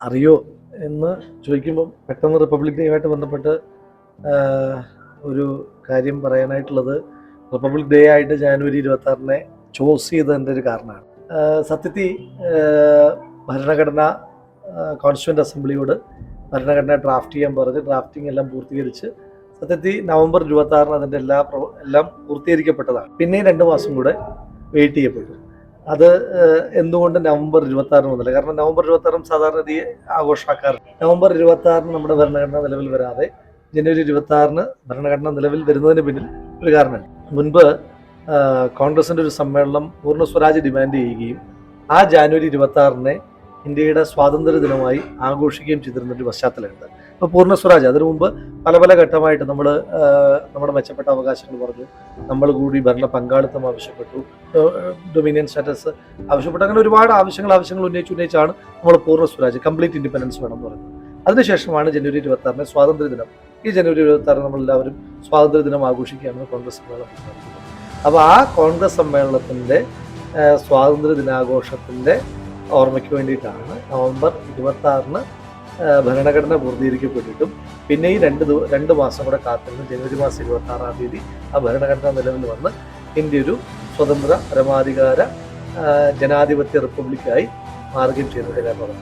അറിയോ എന്ന് ചോദിക്കുമ്പം പെട്ടെന്ന് റിപ്പബ്ലിക് ഡേയുമായിട്ട് ബന്ധപ്പെട്ട് ഒരു കാര്യം പറയാനായിട്ടുള്ളത്, റിപ്പബ്ലിക് ഡേ ആയിട്ട് ജാനുവരി 26 ചോസ് ചെയ്തതിൻ്റെ ഒരു കാരണമാണ്. സത്യത്തിൽ ഭരണഘടന കോൺസ്റ്റിറ്റ്യൂവൻ്റ് അസംബ്ലിയോട് ഭരണഘടന ഡ്രാഫ്റ്റ് ചെയ്യാൻ പറഞ്ഞ് ഡ്രാഫ്റ്റിംഗ് എല്ലാം പൂർത്തീകരിച്ച് സത്യത്തിൽ നവംബർ 26 അതിൻ്റെ എല്ലാം പൂർത്തീകരിക്കപ്പെട്ടതാണ്. പിന്നെയും 2 മാസം കൂടെ വെയിറ്റ് ചെയ്യപ്പെട്ടു. അത് എന്തുകൊണ്ട് നവംബർ 26 വന്നില്ല? കാരണം നവംബർ 26 സാധാരണ ആഘോഷമാക്കാറുണ്ട്. നവംബർ 26 നമ്മുടെ ഭരണഘടന നിലവിൽ വരാതെ ജനുവരി 26 ഭരണഘടന നിലവിൽ വരുന്നതിന് പിന്നിൽ ഒരു കാരണമുണ്ട്. മുൻപ് കോൺഗ്രസിൻ്റെ ഒരു സമ്മേളനം പൂർണ്ണ സ്വരാജ് ഡിമാൻഡ് ചെയ്യുകയും ആ ജാനുവരി 26 ഇന്ത്യയുടെ സ്വാതന്ത്ര്യ ദിനമായി ആഘോഷിക്കുകയും ചെയ്തിരുന്നൊരു പശ്ചാത്തലമുണ്ട്. അപ്പോൾ പൂർണ്ണ സ്വരാജ് അതിനു മുമ്പ് പല ഘട്ടമായിട്ട് നമ്മുടെ മെച്ചപ്പെട്ട അവകാശങ്ങൾ പറഞ്ഞു, നമ്മൾ കൂടി ഭരണ പങ്കാളിത്തം ആവശ്യപ്പെട്ടു, ഡൊമിനിയൻ സ്റ്റാറ്റസ് ആവശ്യപ്പെട്ടു, അങ്ങനെ ഒരുപാട് ആവശ്യങ്ങൾ ഉന്നയിച്ചാണ് നമ്മൾ പൂർണ്ണ സ്വരാജ് കംപ്ലീറ്റ് ഇൻഡിപെൻഡൻസ് വേണം എന്ന് പറയുന്നത്. അതിനുശേഷമാണ് ജനുവരി 26 സ്വാതന്ത്ര്യ ദിനം. ഈ ജനുവരി 26 നമ്മളെല്ലാവരും സ്വാതന്ത്ര്യ ദിനം ആഘോഷിക്കുകയാണെന്ന് കോൺഗ്രസ് സമ്മേളനം പ്രഖ്യാപിക്കുന്നത്. അപ്പോൾ ആ കോൺഗ്രസ് സമ്മേളനത്തിൻ്റെ സ്വാതന്ത്ര്യ ദിനാഘോഷത്തിൻ്റെ ഓർമ്മയ്ക്ക് വേണ്ടിയിട്ടാണ് നവംബർ 26 ഭരണഘടന പൂർത്തീകരിക്കപ്പെട്ടിട്ടും പിന്നെ ഈ 2 മാസം കൂടെ കാത്തിരുന്ന് ജനുവരി മാസം 26 ആ ഭരണഘടന നിലവിൽ വന്ന് ഇന്ത്യ ഒരു സ്വതന്ത്ര പരമാധികാര ജനാധിപത്യ റിപ്പബ്ലിക്കായി മാറുകയും ചെയ്യുന്നതിൻ്റെ കാരണം.